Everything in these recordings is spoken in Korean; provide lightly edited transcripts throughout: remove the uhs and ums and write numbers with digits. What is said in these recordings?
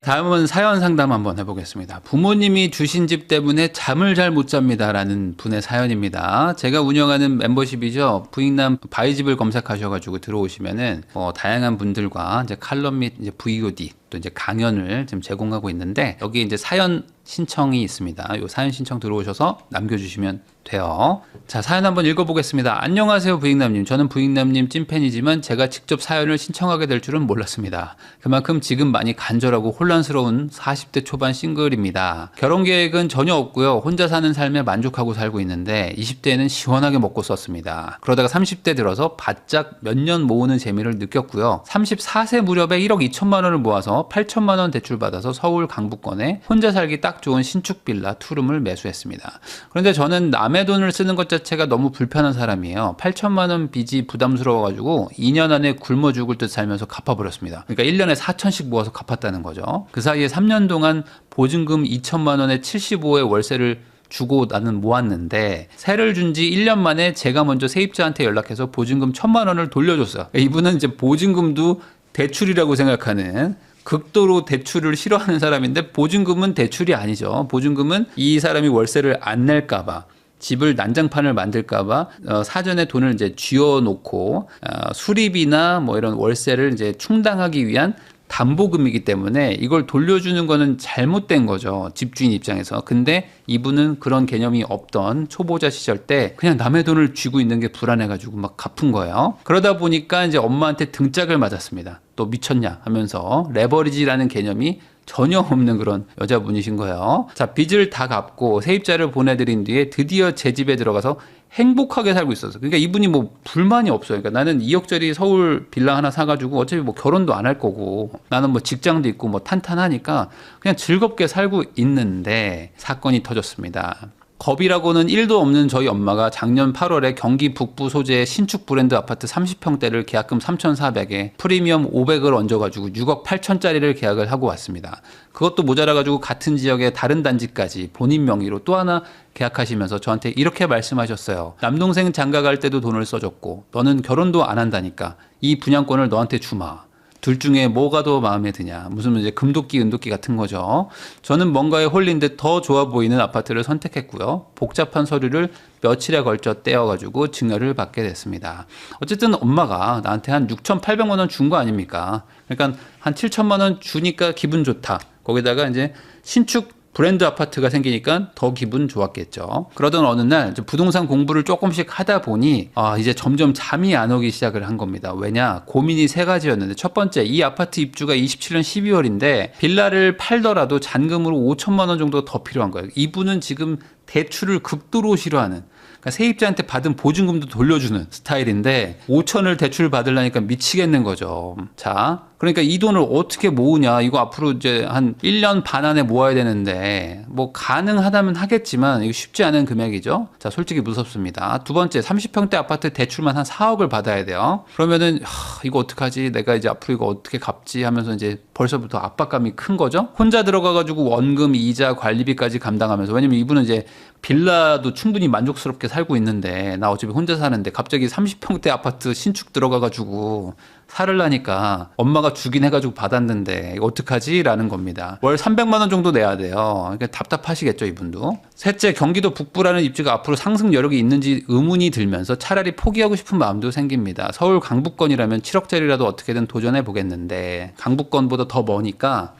다음은 사연 상담 한번 해보겠습니다. 부모님이 주신 집 때문에 잠을 잘 못 잡니다. 라는 분의 사연입니다. 제가 운영하는 멤버십이죠. 부익남 바이집을 검색하셔가지고 들어오시면은 다양한 분들과 이제 칼럼 및 이제 VOD 또 이제 강연을 지금 제공하고 있는데 여기 이제 사연 신청이 있습니다. 이 사연 신청 들어오셔서 남겨주시면 돼요. 자, 사연 한번 읽어보겠습니다. 안녕하세요, 부익남님. 저는 부익남님 찐팬이지만 제가 직접 사연을 신청하게 될 줄은 몰랐습니다. 그만큼 지금 많이 간절하고 혼란스러운 40대 초반 싱글입니다. 결혼 계획은 전혀 없고요. 혼자 사는 삶에 만족하고 살고 있는데 20대에는 시원하게 먹고 썼습니다. 그러다가 30대 들어서 바짝 몇 년 모으는 재미를 느꼈고요. 34세 무렵에 1억 2천만 원을 모아서 8천만 원 대출받아서 서울 강북권에 혼자 살기 딱 좋은 신축 빌라 투룸을 매수했습니다. 그런데 저는 남의 돈을 쓰는 것 자체가 너무 불편한 사람이에요. 8천만 원 빚이 부담스러워가지고 2년 안에 굶어 죽을 듯 살면서 갚아버렸습니다. 그러니까 1년에 4천씩 모아서 갚았다는 거죠. 그 사이에 3년 동안 보증금 2천만 원에 75의 월세를 주고 나는 모았는데 세를 준 지 1년 만에 제가 먼저 세입자한테 연락해서 보증금 1,000만 원을 돌려줬어요. 이분은 이제 보증금도 대출이라고 생각하는 극도로 대출을 싫어하는 사람인데 보증금은 대출이 아니죠. 보증금은 이 사람이 월세를 안 낼까봐 집을 난장판을 만들까봐 사전에 돈을 이제 쥐어놓고 수리비나 뭐 이런 월세를 이제 충당하기 위한 담보금이기 때문에 이걸 돌려주는 거는 잘못된 거죠. 집주인 입장에서. 근데 이분은 그런 개념이 없던 초보자 시절 때 그냥 남의 돈을 쥐고 있는 게 불안해가지고 막 갚은 거예요. 그러다 보니까 이제 엄마한테 등짝을 맞았습니다. 또 미쳤냐 하면서 레버리지라는 개념이 전혀 없는 그런 여자분이신 거예요. 자, 빚을 다 갚고 세입자를 보내드린 뒤에 드디어 제 집에 들어가서 행복하게 살고 있었어. 그러니까 이분이 뭐 불만이 없어요. 그러니까 나는 2억짜리 서울 빌라 하나 사가지고 어차피 뭐 결혼도 안 할 거고 나는 뭐 직장도 있고 뭐 탄탄하니까 그냥 즐겁게 살고 있는데 사건이 터졌습니다. 겁이라고는 1도 없는 저희 엄마가 작년 8월에 경기 북부 소재의 신축 브랜드 아파트 30평대를 계약금 3,400에 프리미엄 500을 얹어가지고 6억 8천짜리를 계약을 하고 왔습니다. 그것도 모자라가지고 같은 지역의 다른 단지까지 본인 명의로 또 하나 계약하시면서 저한테 이렇게 말씀하셨어요. 남동생 장가 갈 때도 돈을 써줬고 너는 결혼도 안 한다니까 이 분양권을 너한테 주마. 둘 중에 뭐가 더 마음에 드냐. 무슨 이제 금도끼 은도끼 같은 거죠. 저는 뭔가에 홀린 듯 더 좋아 보이는 아파트를 선택했고요. 복잡한 서류를 며칠에 걸쳐 떼어가지고 증여를 받게 됐습니다. 어쨌든 엄마가 나한테 한 6,800만 원 준 거 아닙니까? 그러니까 한 7천만 원 주니까 기분 좋다. 거기다가 이제 신축 브랜드 아파트가 생기니까 더 기분 좋았겠죠. 그러던 어느 날 부동산 공부를 조금씩 하다 보니 이제 점점 잠이 안 오기 시작을 한 겁니다. 왜냐? 고민이 세 가지였는데 첫 번째, 이 아파트 입주가 27년 12월인데 빌라를 팔더라도 잔금으로 5천만 원 정도 더 필요한 거예요. 이분은 지금 대출을 극도로 싫어하는, 그러니까 세입자한테 받은 보증금도 돌려주는 스타일인데 5천을 대출 받으려니까 미치겠는 거죠. 자, 그러니까 이 돈을 어떻게 모으냐. 이거 앞으로 이제 한 1년 반 안에 모아야 되는데 뭐 가능하다면 하겠지만 이거 쉽지 않은 금액이죠. 자, 솔직히 무섭습니다. 두 번째, 30평대 아파트 대출만 한 4억을 받아야 돼요. 그러면은 이거 어떡하지? 내가 이제 앞으로 이거 어떻게 갚지? 하면서 이제 벌써부터 압박감이 큰 거죠. 혼자 들어가가지고 원금, 이자, 관리비까지 감당하면서, 왜냐면 이분은 이제 빌라도 충분히 만족스럽게 살고 있는데 나 어차피 혼자 사는데 갑자기 30평대 아파트 신축 들어가가지고 살으려니까 엄마가 주긴 해가지고 받았는데 이거 어떡하지? 라는 겁니다. 월 300만 원 정도 내야 돼요. 그러니까 답답하시겠죠, 이분도. 셋째, 경기도 북부라는 입지가 앞으로 상승 여력이 있는지 의문이 들면서 차라리 포기하고 싶은 마음도 생깁니다. 서울 강북권이라면 7억짜리라도 어떻게든 도전해 보겠는데 강북권보다 더 머니까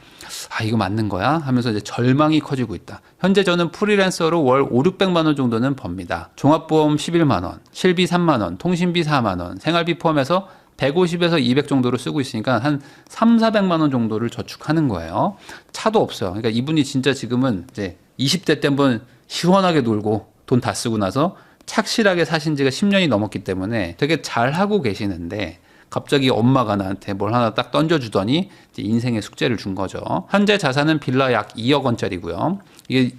이거 맞는 거야? 하면서 이제 절망이 커지고 있다. 현재 저는 프리랜서로 월 5, 600만 원 정도는 법니다. 종합보험 11만 원, 실비 3만 원, 통신비 4만 원, 생활비 포함해서 150에서 200 정도로 쓰고 있으니까 한 3, 400만 원 정도를 저축하는 거예요. 차도 없어요. 그러니까 이분이 진짜 지금은 이제 20대 때 한번 시원하게 놀고 돈 다 쓰고 나서 착실하게 사신 지가 10년이 넘었기 때문에 되게 잘하고 계시는데 갑자기 엄마가 나한테 뭘 하나 딱 던져주더니 이제 인생의 숙제를 준 거죠. 현재 자산은 빌라 약 2억 원짜리고요. 이게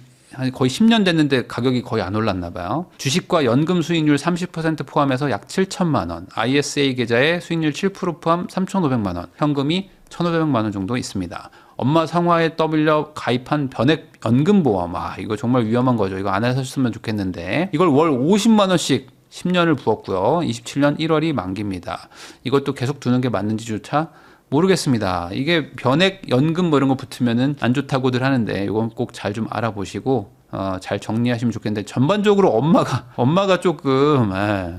거의 10년 됐는데 가격이 거의 안 올랐나 봐요. 주식과 연금 수익률 30% 포함해서 약 7천만 원, ISA 계좌에 수익률 7% 포함 3,500만 원, 현금이 1,500만 원 정도 있습니다. 엄마 성화에 떠밀려 가입한 변액 연금보험, 이거 정말 위험한 거죠. 이거 안 하셨으면 좋겠는데 이걸 월 50만 원씩 10년을 부었고요. 27년 1월이 만기입니다. 이것도 계속 두는 게 맞는지조차 모르겠습니다. 이게 변액 연금 뭐 이런 거 붙으면은 안 좋다고들 하는데 이건 꼭 잘 좀 알아보시고 잘 정리하시면 좋겠는데 전반적으로 엄마가 조금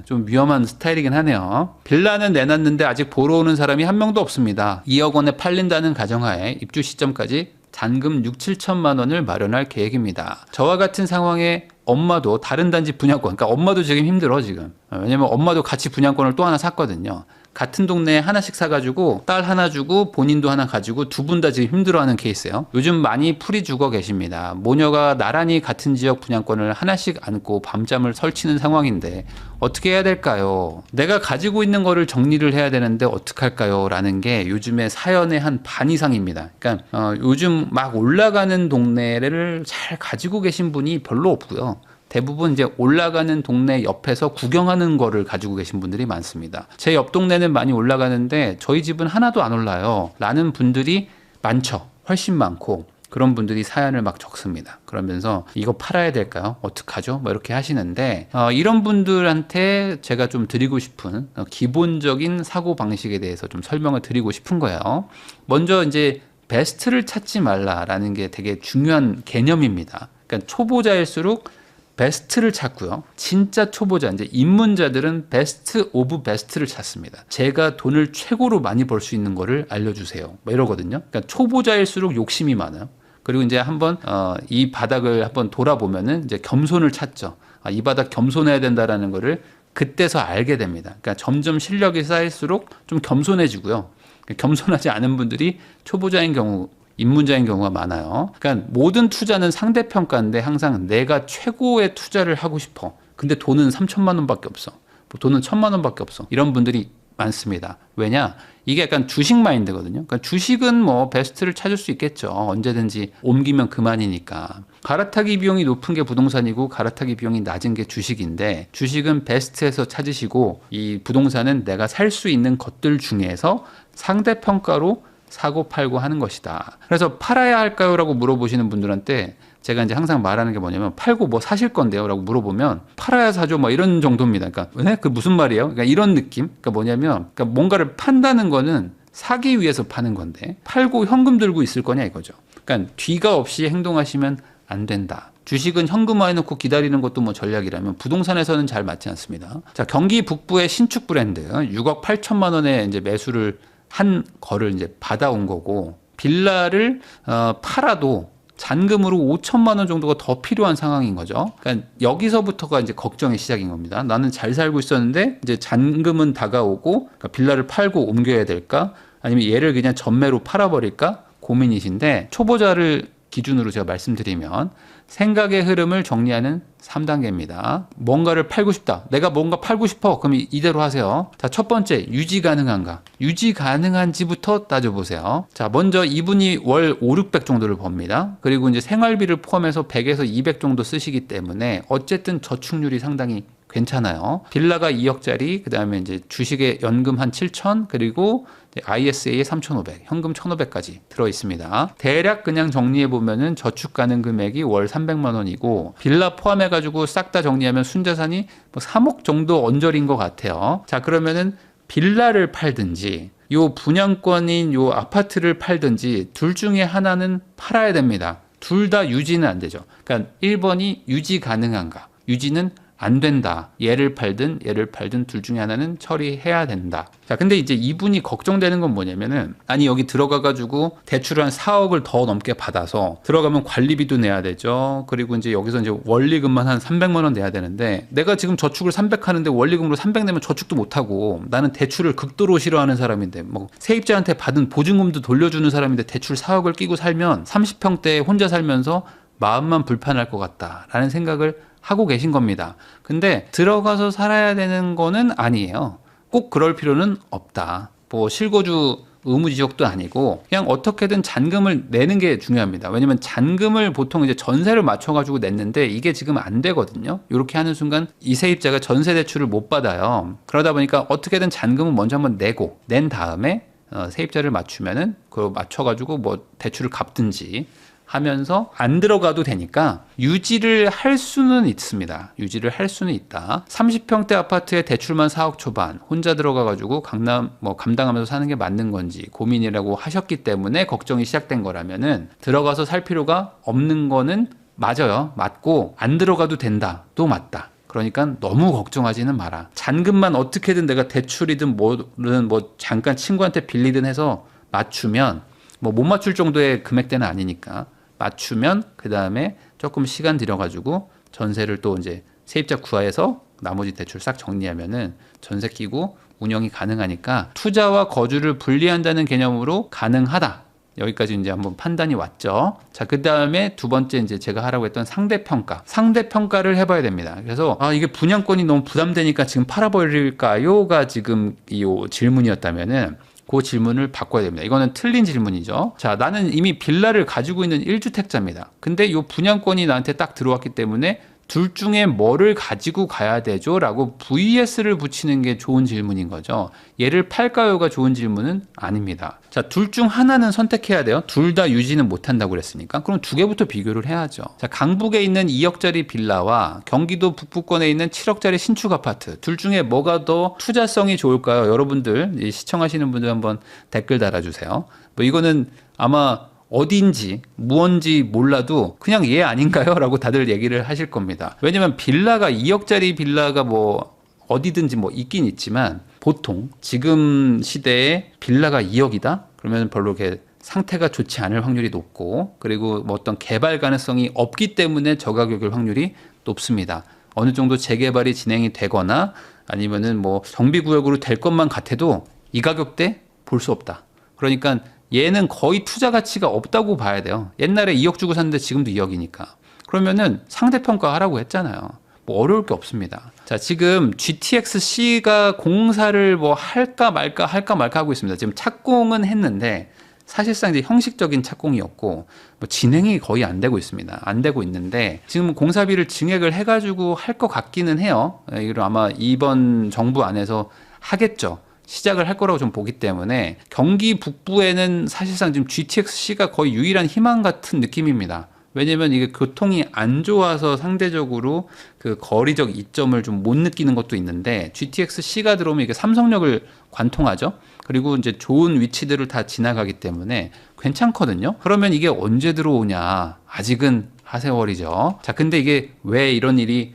좀 위험한 스타일이긴 하네요. 빌라는 내놨는데 아직 보러 오는 사람이 한 명도 없습니다. 2억 원에 팔린다는 가정하에 입주 시점까지 잔금 6, 7천만 원을 마련할 계획입니다. 저와 같은 상황에 엄마도 다른 단지 분양권, 그러니까 엄마도 지금 힘들어 지금. 왜냐면 엄마도 같이 분양권을 또 하나 샀거든요. 같은 동네에 하나씩 사가지고 딸 하나 주고 본인도 하나 가지고 두 분 다 지금 힘들어하는 케이스예요. 요즘 많이 풀이 죽어 계십니다. 모녀가 나란히 같은 지역 분양권을 하나씩 안고 밤잠을 설치는 상황인데 어떻게 해야 될까요? 내가 가지고 있는 거를 정리를 해야 되는데 어떡할까요? 라는 게 요즘의 사연의 한 반 이상입니다. 그러니까 요즘 막 올라가는 동네를 잘 가지고 계신 분이 별로 없고요. 대부분 이제 올라가는 동네 옆에서 구경하는 거를 가지고 계신 분들이 많습니다. 제 옆 동네는 많이 올라가는데 저희 집은 하나도 안 올라요. 라는 분들이 많죠. 훨씬 많고 그런 분들이 사연을 막 적습니다. 그러면서 이거 팔아야 될까요? 어떡하죠? 뭐 이렇게 하시는데 이런 분들한테 제가 좀 드리고 싶은 기본적인 사고 방식에 대해서 좀 설명을 드리고 싶은 거예요. 먼저 이제 베스트를 찾지 말라라는 게 되게 중요한 개념입니다. 그러니까 초보자일수록 베스트를 찾고요. 진짜 초보자, 이제 입문자들은 베스트 오브 베스트를 찾습니다. 제가 돈을 최고로 많이 벌 수 있는 거를 알려주세요. 뭐 이러거든요. 그러니까 초보자일수록 욕심이 많아요. 그리고 이제 한번 이 바닥을 한번 돌아보면은 이제 겸손을 찾죠. 이 바닥 겸손해야 된다라는 거를 그때서 알게 됩니다. 그러니까 점점 실력이 쌓일수록 좀 겸손해지고요. 겸손하지 않은 분들이 초보자인 경우 입문자인 경우가 많아요. 그러니까 모든 투자는 상대평가인데 항상 내가 최고의 투자를 하고 싶어. 근데 돈은 3천만 원밖에 없어. 돈은 1,000만 원밖에 없어. 이런 분들이 많습니다. 왜냐? 이게 약간 주식 마인드거든요. 그러니까 주식은 뭐 베스트를 찾을 수 있겠죠. 언제든지 옮기면 그만이니까. 갈아타기 비용이 높은 게 부동산이고 갈아타기 비용이 낮은 게 주식인데 주식은 베스트에서 찾으시고 이 부동산은 내가 살 수 있는 것들 중에서 상대평가로 사고 팔고 하는 것이다. 그래서 팔아야 할까요? 라고 물어보시는 분들한테 제가 이제 항상 말하는 게 뭐냐면 팔고 뭐 사실 건데요? 라고 물어보면 팔아야 사죠. 뭐 이런 정도입니다. 그러니까 네? 그 무슨 말이에요? 그러니까 이런 느낌? 그러니까 뭐냐면 그러니까 뭔가를 판다는 거는 사기 위해서 파는 건데 팔고 현금 들고 있을 거냐 이거죠. 그러니까 뒤가 없이 행동하시면 안 된다. 주식은 현금화해놓고 기다리는 것도 뭐 전략이라면 부동산에서는 잘 맞지 않습니다. 자, 경기 북부의 신축 브랜드 6억 8천만 원에 이제 매수를 한 거를 이제 받아온 거고 빌라를 팔아도 잔금으로 5천만 원 정도가 더 필요한 상황인 거죠. 그러니까 여기서부터가 이제 걱정의 시작인 겁니다. 나는 잘 살고 있었는데 이제 잔금은 다가오고 그러니까 빌라를 팔고 옮겨야 될까? 아니면 얘를 그냥 전매로 팔아버릴까? 고민이신데 초보자를 기준으로 제가 말씀드리면 생각의 흐름을 정리하는 3단계입니다. 뭔가를 팔고 싶다. 내가 뭔가 팔고 싶어. 그럼 이대로 하세요. 자, 첫 번째, 유지 가능한가? 유지 가능한지부터 따져보세요. 자, 먼저 이분이 월 5, 600 정도를 법니다. 그리고 이제 생활비를 포함해서 100에서 200 정도 쓰시기 때문에 어쨌든 저축률이 상당히 괜찮아요. 빌라가 2억짜리, 그 다음에 이제 주식에 연금 한 7천, 그리고 ISA에 3,500, 현금 1,500까지 들어 있습니다. 대략 그냥 정리해 보면은 저축 가능 금액이 월 300만 원이고 빌라 포함해 가지고 싹 다 정리하면 순자산이 뭐 3억 정도 언저리인 것 같아요. 자, 그러면은 빌라를 팔든지 요 분양권인 요 아파트를 팔든지 둘 중에 하나는 팔아야 됩니다. 둘 다 유지는 안 되죠. 그러니까 1번이 유지 가능한가? 유지는 안 된다. 얘를 팔든 둘 중에 하나는 처리해야 된다. 자, 근데 이제 이분이 걱정되는 건 뭐냐면은 아니 여기 들어가가지고 대출을 한 4억을 더 넘게 받아서 들어가면 관리비도 내야 되죠. 그리고 이제 여기서 이제 원리금만 한 300만 원 내야 되는데 내가 지금 저축을 300 하는데 원리금으로 300 내면 저축도 못 하고 나는 대출을 극도로 싫어하는 사람인데 뭐 세입자한테 받은 보증금도 돌려주는 사람인데 대출 4억을 끼고 살면 30평대에 혼자 살면서 마음만 불편할 것 같다라는 생각을 하고 계신 겁니다. 근데 들어가서 살아야 되는 거는 아니에요. 꼭 그럴 필요는 없다. 뭐 실거주 의무지역도 아니고 그냥 어떻게든 잔금을 내는 게 중요합니다. 왜냐면 잔금을 보통 이제 전세를 맞춰가지고 냈는데 이게 지금 안 되거든요. 이렇게 하는 순간 이 세입자가 전세 대출을 못 받아요. 그러다 보니까 어떻게든 잔금은 먼저 한번 내고 낸 다음에 세입자를 맞추면은 그걸 맞춰가지고 뭐 대출을 갚든지 하면서 안 들어가도 되니까 유지를 할 수는 있습니다. 유지를 할 수는 있다. 30평대 아파트에 대출만 4억 초반 혼자 들어가가지고 강남 뭐 감당하면서 사는 게 맞는 건지 고민이라고 하셨기 때문에 걱정이 시작된 거라면은 들어가서 살 필요가 없는 거는 맞아요. 맞고 안 들어가도 된다. 또 맞다. 그러니까 너무 걱정하지는 마라. 잔금만 어떻게든 내가 대출이든 뭐든 뭐 잠깐 친구한테 빌리든 해서 맞추면 뭐 못 맞출 정도의 금액대는 아니니까 맞추면 그 다음에 조금 시간 들여가지고 전세를 또 이제 세입자 구하해서 나머지 대출 싹 정리하면은 전세 끼고 운영이 가능하니까 투자와 거주를 분리한다는 개념으로 가능하다. 여기까지 이제 한번 판단이 왔죠. 자, 그 다음에 두 번째 이제 제가 하라고 했던 상대평가. 상대평가를 해봐야 됩니다. 그래서 이게 분양권이 너무 부담되니까 지금 팔아버릴까요?가 지금 이 질문이었다면은 그 질문을 바꿔야 됩니다. 이거는 틀린 질문이죠. 자, 나는 이미 빌라를 가지고 있는 1주택자입니다. 근데 이 분양권이 나한테 딱 들어왔기 때문에 둘 중에 뭐를 가지고 가야 되죠? 라고 VS를 붙이는 게 좋은 질문인 거죠. 얘를 팔까요가 좋은 질문은 아닙니다. 자, 둘 중 하나는 선택해야 돼요. 둘 다 유지는 못한다고 그랬으니까. 그럼 두 개부터 비교를 해야죠. 자, 강북에 있는 2억짜리 빌라와 경기도 북부권에 있는 7억짜리 신축 아파트. 둘 중에 뭐가 더 투자성이 좋을까요? 여러분들, 시청하시는 분들 한번 댓글 달아주세요. 뭐 이거는 아마 어딘지 무언지 몰라도 그냥 얘 아닌가요? 라고 다들 얘기를 하실 겁니다. 왜냐면 빌라가 2억짜리 빌라가 뭐 어디든지 뭐 있긴 있지만 보통 지금 시대에 빌라가 2억이다? 그러면 별로 이렇게 상태가 좋지 않을 확률이 높고 그리고 뭐 어떤 개발 가능성이 없기 때문에 저가격일 확률이 높습니다. 어느 정도 재개발이 진행이 되거나 아니면은 뭐 정비구역으로 될 것만 같아도 이 가격대 볼 수 없다. 그러니까 얘는 거의 투자 가치가 없다고 봐야 돼요. 옛날에 2억 주고 샀는데 지금도 2억이니까. 그러면은 상대평가 하라고 했잖아요. 뭐 어려울 게 없습니다. 자, 지금 GTX-C가 공사를 뭐 할까 말까 하고 있습니다. 지금 착공은 했는데 사실상 이제 형식적인 착공이었고 뭐 진행이 거의 안 되고 있습니다. 안 되고 있는데 지금 공사비를 증액을 해가지고 할 것 같기는 해요. 이걸 아마 이번 정부 안에서 하겠죠. 시작을 할 거라고 좀 보기 때문에 경기 북부에는 사실상 지금 GTX-C가 거의 유일한 희망 같은 느낌입니다. 왜냐면 이게 교통이 안 좋아서 상대적으로 그 거리적 이점을 좀 못 느끼는 것도 있는데 GTX-C가 들어오면 이게 삼성역을 관통하죠. 그리고 이제 좋은 위치들을 다 지나가기 때문에 괜찮거든요. 그러면 이게 언제 들어오냐? 아직은 하세월이죠. 자, 근데 이게 왜 이런 일이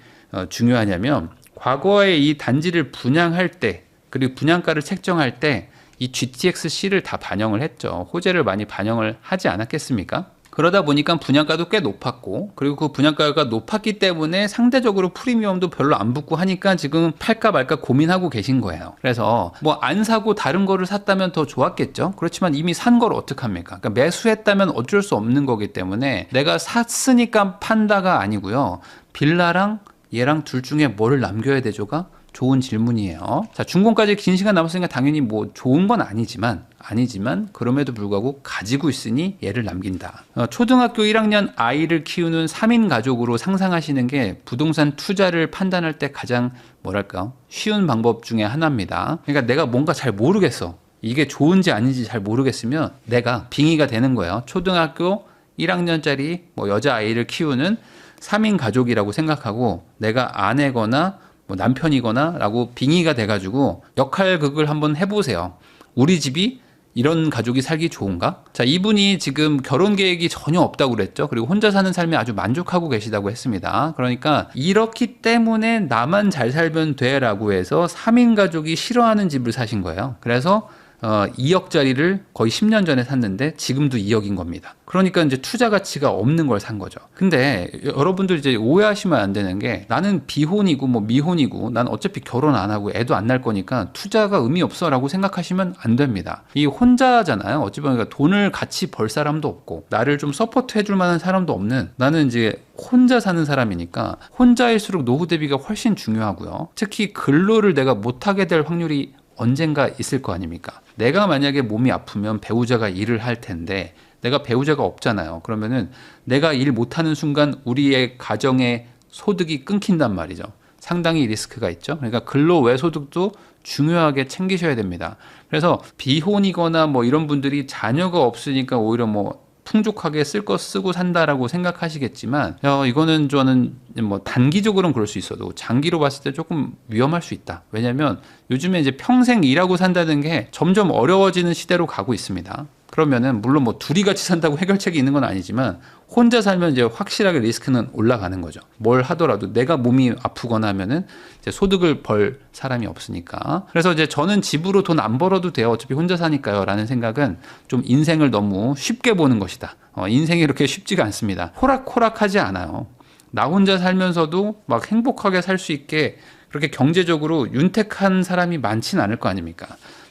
중요하냐면 과거에 이 단지를 분양할 때 그리고 분양가를 책정할 때 이 GTX-C를 다 반영을 했죠. 호재를 많이 반영을 하지 않았겠습니까? 그러다 보니까 분양가도 꽤 높았고 그리고 그 분양가가 높았기 때문에 상대적으로 프리미엄도 별로 안 붙고 하니까 지금 팔까 말까 고민하고 계신 거예요. 그래서 뭐 안 사고 다른 거를 샀다면 더 좋았겠죠. 그렇지만 이미 산 걸 어떡합니까? 그러니까 매수했다면 어쩔 수 없는 거기 때문에 내가 샀으니까 판다가 아니고요. 빌라랑 얘랑 둘 중에 뭐를 남겨야 되죠가 좋은 질문이에요. 자, 준공까지 긴 시간 남았으니까 당연히 뭐 좋은 건 아니지만 그럼에도 불구하고 가지고 있으니 얘를 남긴다. 초등학교 1학년 아이를 키우는 3인 가족으로 상상하시는 게 부동산 투자를 판단할 때 가장 뭐랄까 쉬운 방법 중에 하나입니다. 그러니까 내가 뭔가 잘 모르겠어. 이게 좋은지 아닌지 잘 모르겠으면 내가 빙의가 되는 거예요. 초등학교 1학년짜리 뭐 여자아이를 키우는 3인 가족이라고 생각하고 내가 아내거나 뭐 남편이거나 라고 빙의가 돼가지고 역할극을 한번 해보세요. 우리 집이 이런 가족이 살기 좋은가? 자, 이분이 지금 결혼 계획이 전혀 없다고 그랬죠. 그리고 혼자 사는 삶에 아주 만족하고 계시다고 했습니다. 그러니까 이렇기 때문에 나만 잘 살면 돼 라고 해서 3인 가족이 싫어하는 집을 사신 거예요. 그래서 2억짜리를 거의 10년 전에 샀는데 지금도 2억인 겁니다. 그러니까 이제 투자 가치가 없는 걸 산 거죠. 근데 여러분들 이제 오해하시면 안 되는 게 나는 비혼이고 뭐 미혼이고 난 어차피 결혼 안 하고 애도 안 낳을 거니까 투자가 의미 없어 라고 생각하시면 안 됩니다. 이 혼자잖아요. 어찌 보면 돈을 같이 벌 사람도 없고 나를 좀 서포트 해줄 만한 사람도 없는 나는 이제 혼자 사는 사람이니까 혼자일수록 노후 대비가 훨씬 중요하고요. 특히 근로를 내가 못하게 될 확률이 언젠가 있을 거 아닙니까? 내가 만약에 몸이 아프면 배우자가 일을 할 텐데 내가 배우자가 없잖아요. 그러면은 내가 일 못하는 순간 우리의 가정의 소득이 끊긴단 말이죠. 상당히 리스크가 있죠. 그러니까 근로 외 소득도 중요하게 챙기셔야 됩니다. 그래서 비혼이거나 뭐 이런 분들이 자녀가 없으니까 오히려 뭐 풍족하게 쓸 거 쓰고 산다라고 생각하시겠지만 이거는 저는 뭐 단기적으로는 그럴 수 있어도 장기로 봤을 때 조금 위험할 수 있다. 왜냐하면 요즘에 이제 평생 일하고 산다는 게 점점 어려워지는 시대로 가고 있습니다. 그러면은 물론 뭐 둘이 같이 산다고 해결책이 있는 건 아니지만 혼자 살면 이제 확실하게 리스크는 올라가는 거죠. 뭘 하더라도 내가 몸이 아프거나 하면은 이제 소득을 벌 사람이 없으니까. 그래서 이제 저는 집으로 돈 안 벌어도 돼요. 어차피 혼자 사니까요. 라는 생각은 좀 인생을 너무 쉽게 보는 것이다. 인생이 이렇게 쉽지가 않습니다. 호락호락하지 않아요. 나 혼자 살면서도 막 행복하게 살 수 있게 그렇게 경제적으로 윤택한 사람이 많진 않을 거 아닙니까?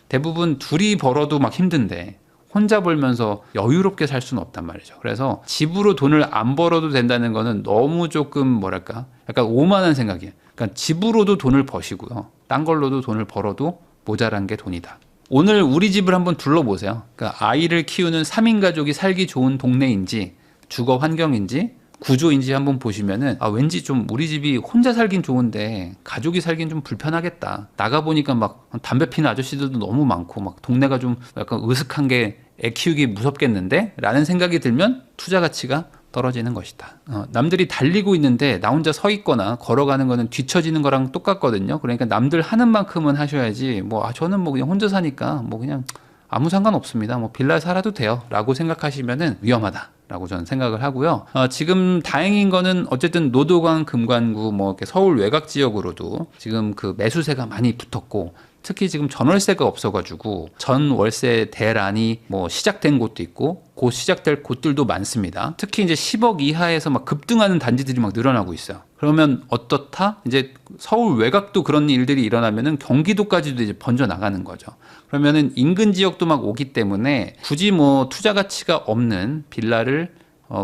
대부분 둘이 벌어도 막 힘든데 혼자 벌면서 여유롭게 살 수는 없단 말이죠. 그래서 집으로 돈을 안 벌어도 된다는 거는 너무 조금 뭐랄까 약간 오만한 생각이에요. 그러니까 집으로도 돈을 버시고요. 딴 걸로도 돈을 벌어도 모자란 게 돈이다. 오늘 우리 집을 한번 둘러보세요. 그러니까 아이를 키우는 3인 가족이 살기 좋은 동네인지 주거 환경인지 구조인지 한번 보시면은 왠지 좀 우리 집이 혼자 살긴 좋은데 가족이 살긴 좀 불편하겠다. 나가 보니까 막 담배 피는 아저씨들도 너무 많고 막 동네가 좀 약간 으슥한 게 애 키우기 무섭겠는데? 라는 생각이 들면 투자 가치가 떨어지는 것이다. 남들이 달리고 있는데 나 혼자 서 있거나 걸어가는 거는 뒤처지는 거랑 똑같거든요. 그러니까 남들 하는 만큼은 하셔야지 저는 뭐 그냥 혼자 사니까 뭐 그냥 아무 상관없습니다. 뭐 빌라에 살아도 돼요. 라고 생각하시면은 위험하다. 라고 저는 생각을 하고요. 지금 다행인 거는 어쨌든 노도강, 금관구, 뭐 이렇게 서울 외곽 지역으로도 지금 그 매수세가 많이 붙었고, 특히 지금 전월세가 없어가지고 전월세 대란이 뭐 시작된 곳도 있고 곧 시작될 곳들도 많습니다. 특히 이제 10억 이하에서 막 급등하는 단지들이 막 늘어나고 있어요. 그러면 어떻다? 이제 서울 외곽도 그런 일들이 일어나면은 경기도까지도 이제 번져 나가는 거죠. 그러면은 인근 지역도 막 오기 때문에 굳이 뭐 투자 가치가 없는 빌라를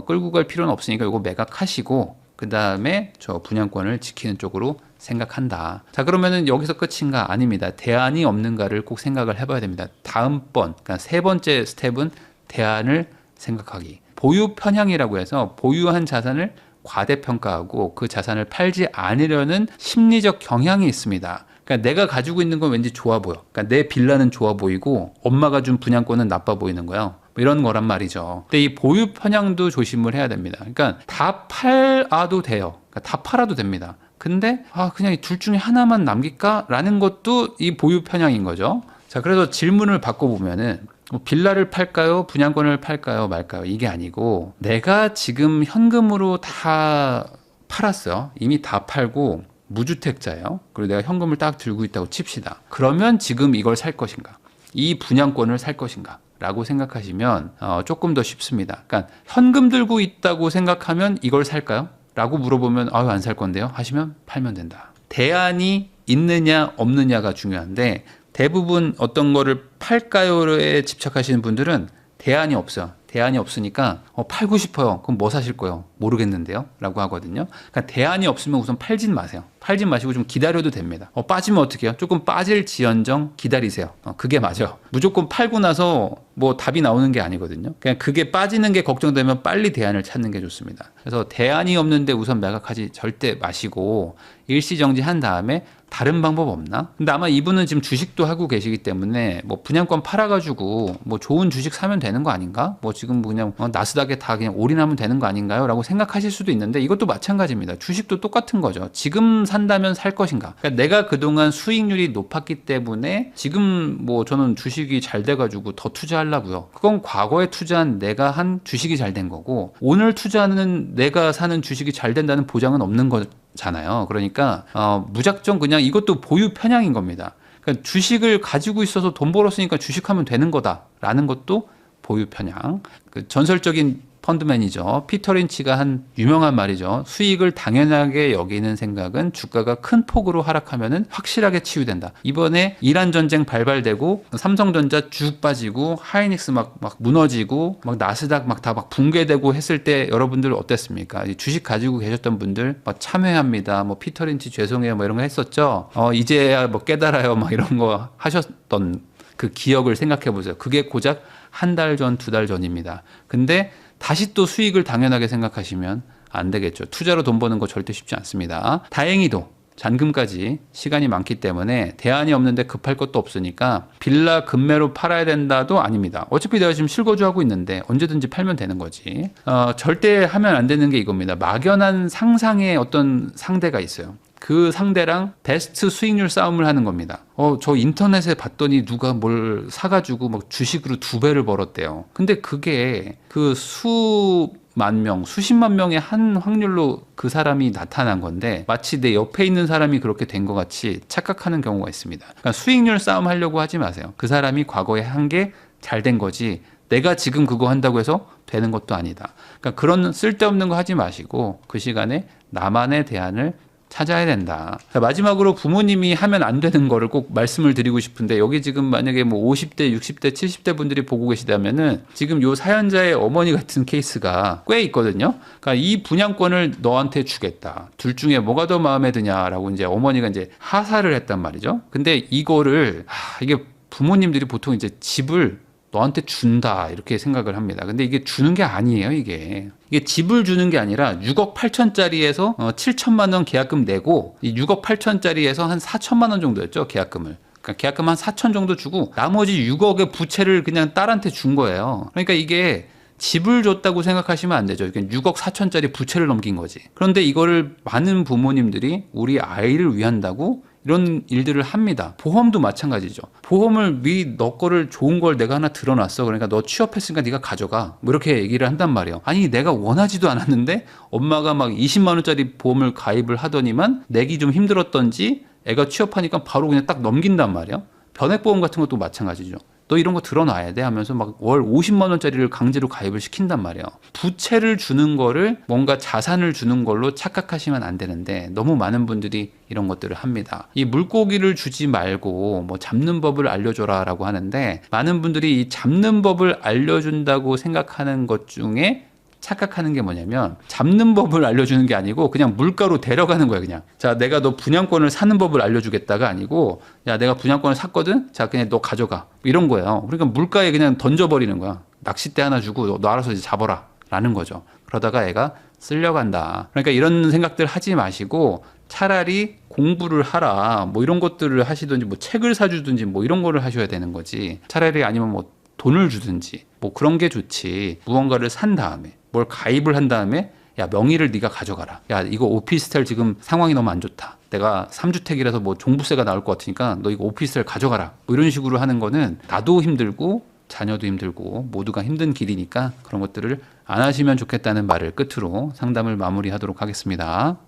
끌고 갈 필요는 없으니까 이거 매각하시고 그 다음에 저 분양권을 지키는 쪽으로 생각한다. 자, 그러면은 여기서 끝인가? 아닙니다. 대안이 없는가를 꼭 생각을 해봐야 됩니다. 다음번, 그러니까 세 번째 스텝은 대안을 생각하기. 보유 편향이라고 해서 보유한 자산을 과대평가하고 그 자산을 팔지 않으려는 심리적 경향이 있습니다. 그러니까 내가 가지고 있는 건 왠지 좋아 보여. 그러니까 내 빌라는 좋아 보이고 엄마가 준 분양권은 나빠 보이는 거예요. 이런 거란 말이죠. 근데 이 보유 편향도 조심을 해야 됩니다. 그러니까 다 팔아도 돼요. 그러니까 다 팔아도 됩니다. 근데 그냥 이 둘 중에 하나만 남길까? 라는 것도 이 보유 편향인 거죠. 자, 그래서 질문을 바꿔보면은 빌라를 팔까요? 분양권을 팔까요? 말까요? 이게 아니고 내가 지금 현금으로 다 팔았어요. 이미 다 팔고 무주택자예요. 그리고 내가 현금을 딱 들고 있다고 칩시다. 그러면 지금 이걸 살 것인가? 이 분양권을 살 것인가? 라고 생각하시면 조금 더 쉽습니다. 그러니까 현금 들고 있다고 생각하면 이걸 살까요? 라고 물어보면 안 살 건데요 하시면 팔면 된다. 대안이 있느냐 없느냐가 중요한데 대부분 어떤 거를 팔까요에 집착하시는 분들은 대안이 없어요. 대안이 없으니까 팔고 싶어요. 그럼 뭐 사실 거예요? 모르겠는데요? 라고 하거든요. 그러니까 대안이 없으면 우선 팔진 마세요. 팔진 마시고 좀 기다려도 됩니다. 빠지면 어떻게 해요? 조금 빠질지언정 기다리세요. 그게 맞아. 무조건 팔고 나서 뭐 답이 나오는 게 아니거든요. 그냥 그게 빠지는 게 걱정되면 빨리 대안을 찾는 게 좋습니다. 그래서 대안이 없는데 우선 매각하지 절대 마시고 일시정지한 다음에 다른 방법 없나? 근데 아마 이분은 지금 주식도 하고 계시기 때문에 뭐 분양권 팔아가지고 뭐 좋은 주식 사면 되는 거 아닌가? 뭐 지금 그냥 나스닥에 다 그냥 올인하면 되는 거 아닌가요? 라고 생각하실 수도 있는데 이것도 마찬가지입니다. 주식도 똑같은 거죠. 지금 산다면 살 것인가? 그러니까 내가 그동안 수익률이 높았기 때문에 지금 뭐 저는 주식이 잘 돼가지고 더 투자하려고요. 그건 과거에 투자한 내가 한 주식이 잘 된 거고 오늘 투자하는 내가 사는 주식이 잘 된다는 보장은 없는 거잖아요. 그러니까 무작정 그냥 이것도 보유 편향인 겁니다. 그러니까 주식을 가지고 있어서 돈 벌었으니까 주식하면 되는 거다라는 것도 보유 편향. 그 전설적인 펀드맨이죠. 피터 린치가 한 유명한 말이죠. 수익을 당연하게 여기는 생각은 주가가 큰 폭으로 하락하면은 확실하게 치유된다. 이번에 이란 전쟁 발발되고 삼성전자 쭉 빠지고 하이닉스 막 무너지고 막 나스닥 막 다 막 붕괴되고 했을 때 여러분들 어땠습니까? 주식 가지고 계셨던 분들 막 참회합니다. 뭐 피터 린치 죄송해요. 뭐 이런 거 했었죠. 이제야 뭐 깨달아요. 막 이런 거 하셨던 그 기억을 생각해 보세요. 그게 고작 한 달 전, 두 달 전입니다. 근데 다시 또 수익을 당연하게 생각하시면 안 되겠죠. 투자로 돈 버는 거 절대 쉽지 않습니다. 다행히도 잔금까지 시간이 많기 때문에 대안이 없는데 급할 것도 없으니까 빌라 급매로 팔아야 된다도 아닙니다. 어차피 내가 지금 실거주하고 있는데 언제든지 팔면 되는 거지. 절대 하면 안 되는 게 이겁니다. 막연한 상상의 어떤 상대가 있어요. 그 상대랑 베스트 수익률 싸움을 하는 겁니다. 저 인터넷에 봤더니 누가 뭘 사가지고 막 주식으로 2배를 벌었대요. 근데 그게 그 수만 명, 수십만 명의 한 확률로 그 사람이 나타난 건데 마치 내 옆에 있는 사람이 그렇게 된 것 같이 착각하는 경우가 있습니다. 그러니까 수익률 싸움 하려고 하지 마세요. 그 사람이 과거에 한 게 잘 된 거지 내가 지금 그거 한다고 해서 되는 것도 아니다. 그러니까 그런 쓸데없는 거 하지 마시고 그 시간에 나만의 대안을 찾아야 된다. 자, 마지막으로 부모님이 하면 안 되는 거를 꼭 말씀을 드리고 싶은데 여기 지금 만약에 뭐 50대, 60대, 70대 분들이 보고 계시다면은 지금 요 사연자의 어머니 같은 케이스가 꽤 있거든요. 그러니까 이 분양권을 너한테 주겠다. 둘 중에 뭐가 더 마음에 드냐라고 이제 어머니가 이제 하사를 했단 말이죠. 근데 이거를 이게 부모님들이 보통 이제 집을 너한테 준다 이렇게 생각을 합니다. 근데 이게 주는 게 아니에요. 이게 집을 주는 게 아니라 6억 8천짜리에서 7천만 원 계약금 내고 이 6억 8천짜리에서 한 4천만 원 정도였죠. 계약금을. 그러니까 계약금 한 4천 정도 주고 나머지 6억의 부채를 그냥 딸한테 준 거예요. 그러니까 이게 집을 줬다고 생각하시면 안 되죠. 그러니까 6억 4천짜리 부채를 넘긴 거지. 그런데 이거를 많은 부모님들이 우리 아이를 위한다고 이런 일들을 합니다. 보험도 마찬가지죠. 보험을 미리 너 거를 좋은 걸 내가 하나 들어놨어. 그러니까 너 취업했으니까 네가 가져가. 뭐 이렇게 얘기를 한단 말이에요. 아니 내가 원하지도 않았는데 엄마가 막 20만 원짜리 보험을 가입을 하더니만 내기 좀 힘들었던지 애가 취업하니까 바로 그냥 딱 넘긴단 말이에요. 변액보험 같은 것도 마찬가지죠. 너 이런 거 들어놔야 돼 하면서 막 월 50만 원짜리를 강제로 가입을 시킨단 말이에요. 부채를 주는 거를 뭔가 자산을 주는 걸로 착각하시면 안 되는데 너무 많은 분들이 이런 것들을 합니다. 이 물고기를 주지 말고 뭐 잡는 법을 알려줘라라고 하는데 많은 분들이 이 잡는 법을 알려준다고 생각하는 것 중에 착각하는 게 뭐냐면 잡는 법을 알려주는 게 아니고 그냥 물가로 데려가는 거야. 그냥 자 내가 너 분양권을 사는 법을 알려주겠다가 아니고 야 내가 분양권을 샀거든 자 그냥 너 가져가 이런 거예요. 그러니까 물가에 그냥 던져버리는 거야. 낚싯대 하나 주고 너 알아서 이제 잡아라 라는 거죠. 그러다가 애가 쓸려간다. 그러니까 이런 생각들 하지 마시고 차라리 공부를 하라 뭐 이런 것들을 하시든지 뭐 책을 사주든지 뭐 이런 거를 하셔야 되는 거지. 차라리 아니면 뭐 돈을 주든지 뭐 그런 게 좋지. 무언가를 산 다음에 뭘 가입을 한 다음에 야 명의를 네가 가져가라. 야 이거 오피스텔 지금 상황이 너무 안 좋다. 내가 3주택이라서 뭐 종부세가 나올 것 같으니까 너 이거 오피스텔 가져가라. 뭐 이런 식으로 하는 거는 나도 힘들고 자녀도 힘들고 모두가 힘든 길이니까 그런 것들을 안 하시면 좋겠다는 말을 끝으로 상담을 마무리하도록 하겠습니다.